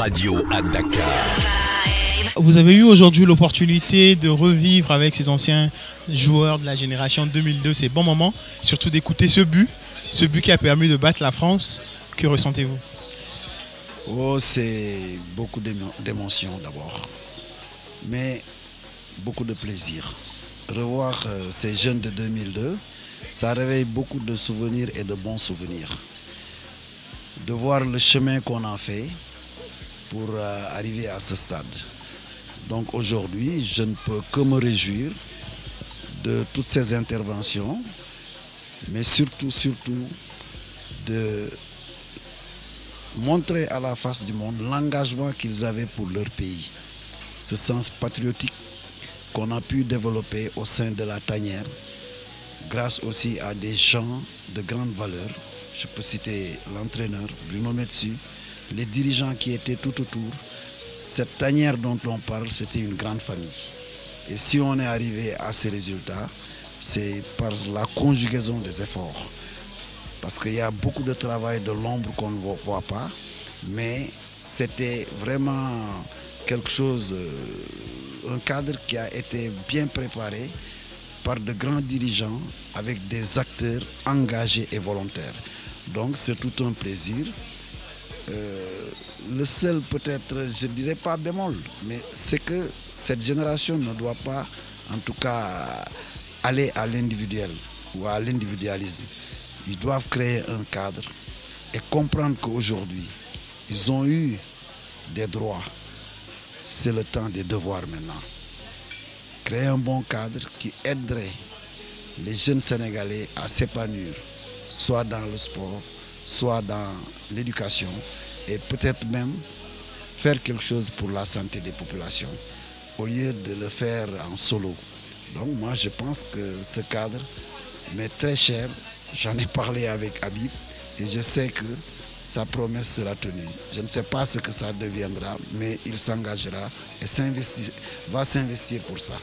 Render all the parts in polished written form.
Radio à Dakar. Vous avez eu aujourd'hui l'opportunité de revivre avec ces anciens joueurs de la génération 2002 ces bons moments, surtout d'écouter ce but qui a permis de battre la France. Que ressentez-vous? Oh, c'est beaucoup d'émotions d'abord, mais beaucoup de plaisir. Revoir ces jeunes de 2002, ça réveille beaucoup de souvenirs et de bons souvenirs. De voir le chemin qu'on a fait pour arriver à ce stade. Donc aujourd'hui, je ne peux que me réjouir de toutes ces interventions, mais surtout de montrer à la face du monde l'engagement qu'ils avaient pour leur pays. Ce sens patriotique qu'on a pu développer au sein de la tanière, grâce aussi à des gens de grande valeur. Je peux citer l'entraîneur Bruno Metsu, les dirigeants qui étaient tout autour. Cette tanière dont on parle, c'était une grande famille. Et si on est arrivé à ces résultats, c'est par la conjugaison des efforts. Parce qu'il y a beaucoup de travail de l'ombre qu'on ne voit pas, mais c'était vraiment quelque chose, un cadre qui a été bien préparé par de grands dirigeants avec des acteurs engagés et volontaires. Donc c'est tout un plaisir. Le seul peut-être, je ne dirais pas bémol, mais c'est que cette génération ne doit pas, en tout cas, aller à l'individuel ou à l'individualisme. Ils doivent créer un cadre et comprendre qu'aujourd'hui, ils ont eu des droits. C'est le temps des devoirs maintenant. Créer un bon cadre qui aiderait les jeunes Sénégalais à s'épanouir, soit dans le sport, soit dans l'éducation, et peut-être même faire quelque chose pour la santé des populations, au lieu de le faire en solo. Donc moi je pense que ce cadre m'est très cher. J'en ai parlé avec Habib et je sais que sa promesse sera tenue. Je ne sais pas ce que ça deviendra, mais il s'engagera et va s'investir pour ça.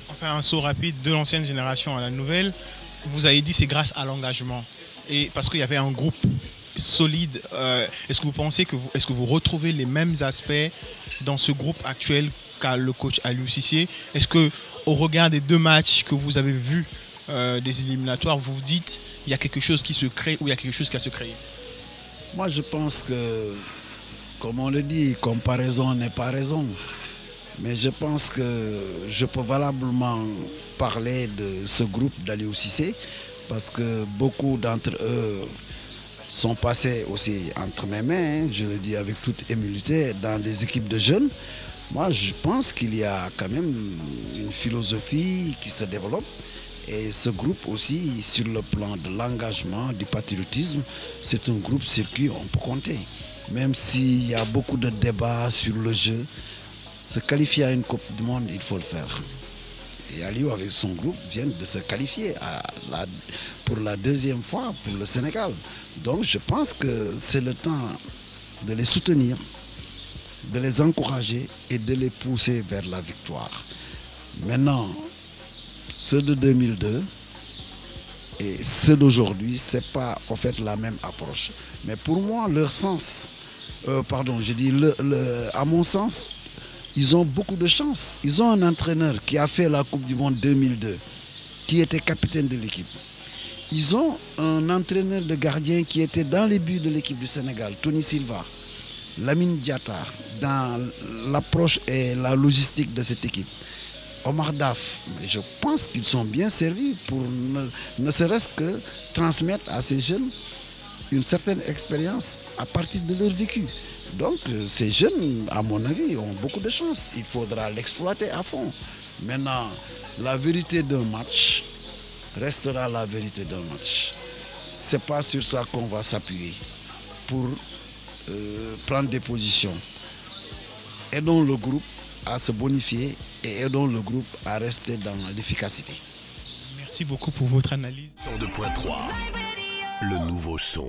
Enfin, un saut rapide de l'ancienne génération à la nouvelle. Vous avez dit c'est grâce à l'engagement. Et parce qu'il y avait un groupe solide, est-ce que vous pensez est-ce que vous retrouvez les mêmes aspects dans ce groupe actuel qu'a le coach Aliou Cissé? Est-ce que au regard des deux matchs que vous avez vus des éliminatoires, vous vous dites il y a quelque chose qui se crée ou il y a quelque chose qui a se créé? Moi je pense que, comme on le dit, comparaison n'est pas raison. Mais je pense que je peux valablement parler de ce groupe d'Aliou Cissé parce que beaucoup d'entre eux sont passés aussi entre mes mains, je le dis avec toute humilité, dans des équipes de jeunes. Moi, je pense qu'il y a quand même une philosophie qui se développe. Et ce groupe aussi, sur le plan de l'engagement, du patriotisme, c'est un groupe sur qui on peut compter. Même s'il y a beaucoup de débats sur le jeu, se qualifier à une Coupe du Monde, il faut le faire. Et Aliou, avec son groupe, vient de se qualifier pour la deuxième fois pour le Sénégal. Donc je pense que c'est le temps de les soutenir, de les encourager et de les pousser vers la victoire. Maintenant, ceux de 2002 et ceux d'aujourd'hui, ce n'est pas en fait la même approche. Mais pour moi, leur sens, à mon sens, ils ont beaucoup de chance. Ils ont un entraîneur qui a fait la Coupe du Monde 2002, qui était capitaine de l'équipe. Ils ont un entraîneur de gardien qui était dans les buts de l'équipe du Sénégal, Tony Silva, Lamine Diatta, dans l'approche et la logistique de cette équipe. Omar Daf, je pense qu'ils sont bien servis pour ne serait-ce que transmettre à ces jeunes une certaine expérience à partir de leur vécu. Donc ces jeunes, à mon avis, ont beaucoup de chance. Il faudra l'exploiter à fond. Maintenant, la vérité d'un match restera la vérité d'un match. Ce n'est pas sur ça qu'on va s'appuyer pour prendre des positions. Aidons le groupe à se bonifier et aidons le groupe à rester dans l'efficacité. Merci beaucoup pour votre analyse. 102.3, le nouveau son.